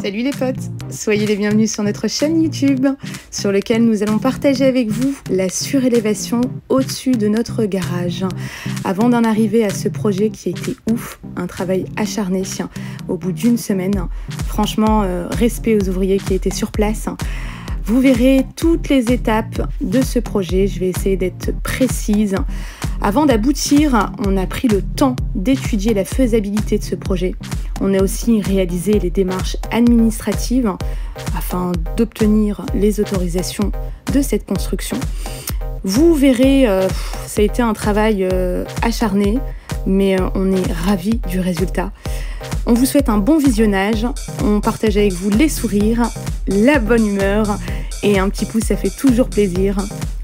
Salut les potes, soyez les bienvenus sur notre chaîne YouTube sur laquelle nous allons partager avec vous la surélévation au-dessus de notre garage. Avant d'en arriver à ce projet qui a été ouf, un travail acharné au bout d'une semaine, franchement respect aux ouvriers qui étaient sur place. Vous verrez toutes les étapes de ce projet, je vais essayer d'être précise. Avant d'aboutir, on a pris le temps d'étudier la faisabilité de ce projet. On a aussi réalisé les démarches administratives afin d'obtenir les autorisations de cette construction. Vous verrez, ça a été un travail acharné, mais on est ravis du résultat. On vous souhaite un bon visionnage, on partage avec vous les sourires, la bonne humeur et un petit pouce, ça fait toujours plaisir.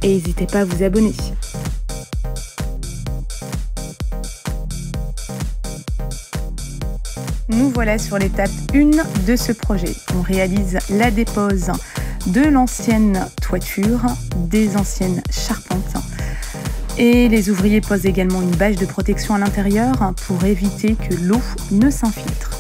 Et n'hésitez pas à vous abonner. Nous voilà sur l'étape 1 de ce projet. On réalise la dépose de l'ancienne toiture, des anciennes charpentes. Et les ouvriers posent également une bâche de protection à l'intérieur pour éviter que l'eau ne s'infiltre.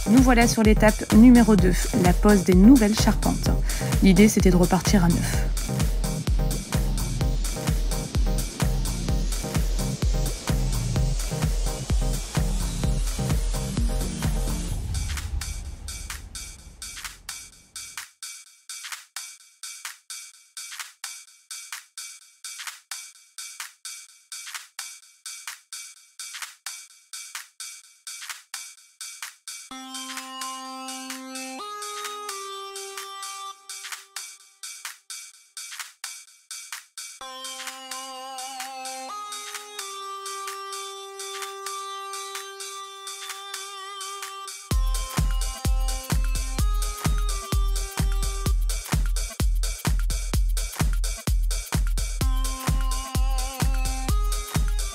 Nous voilà sur l'étape numéro 2, la pose des nouvelles charpentes. L'idée c'était de repartir à neuf.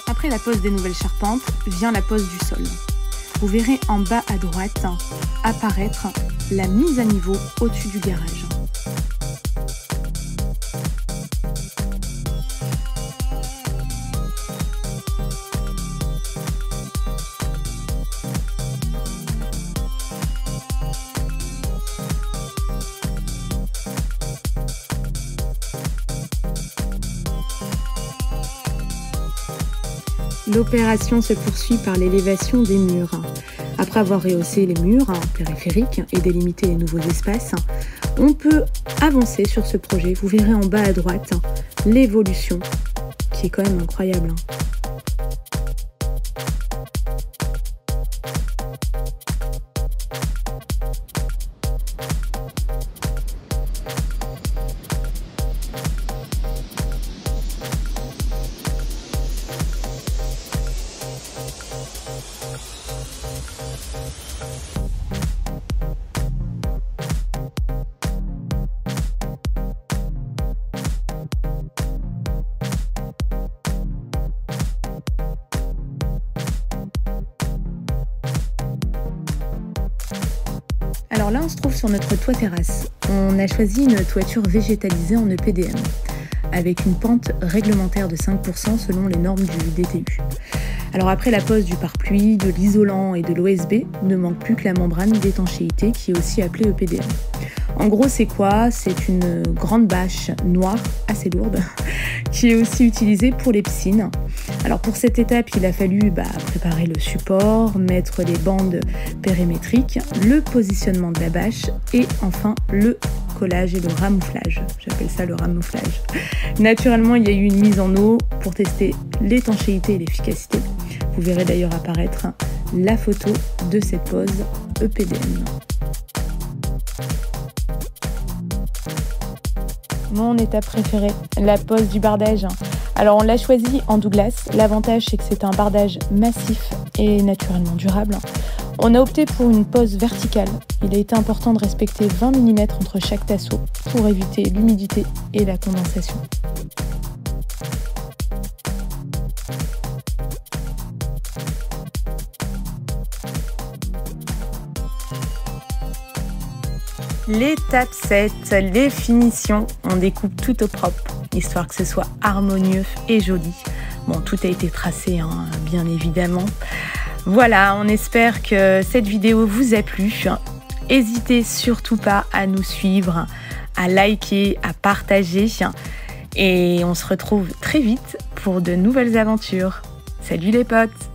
Après la pose des nouvelles charpentes, vient la pose du sol. Vous verrez en bas à droite apparaître la mise à niveau au-dessus du garage. L'opération se poursuit par l'élévation des murs. Après avoir rehaussé les murs périphériques et délimité les nouveaux espaces, on peut avancer sur ce projet. Vous verrez en bas à droite l'évolution qui est quand même incroyable. Alors là, on se trouve sur notre toit terrasse. On a choisi une toiture végétalisée en EPDM, avec une pente réglementaire de 5% selon les normes du DTU. Alors après la pose du pare-pluie, de l'isolant et de l'OSB, ne manque plus que la membrane d'étanchéité qui est aussi appelée EPDM. En gros, c'est quoi? C'est une grande bâche noire, assez lourde, qui est aussi utilisée pour les piscines. Alors pour cette étape, il a fallu préparer le support, mettre les bandes périmétriques, le positionnement de la bâche et enfin le collage et le ramouflage. J'appelle ça le ramouflage. Naturellement, il y a eu une mise en eau pour tester l'étanchéité et l'efficacité. Vous verrez d'ailleurs apparaître la photo de cette pose EPDM. Mon étape préférée, la pose du bardage. Alors on l'a choisi en Douglas. L'avantage c'est que c'est un bardage massif et naturellement durable. On a opté pour une pose verticale. Il a été important de respecter 20 mm entre chaque tasseau pour éviter l'humidité et la condensation. L'étape 7, les finitions. On découpe tout au propre, histoire que ce soit harmonieux et joli. Bon, tout a été tracé, bien évidemment. Voilà, on espère que cette vidéo vous a plu. N'hésitez surtout pas à nous suivre, à liker, à partager. Et on se retrouve très vite pour de nouvelles aventures. Salut les potes!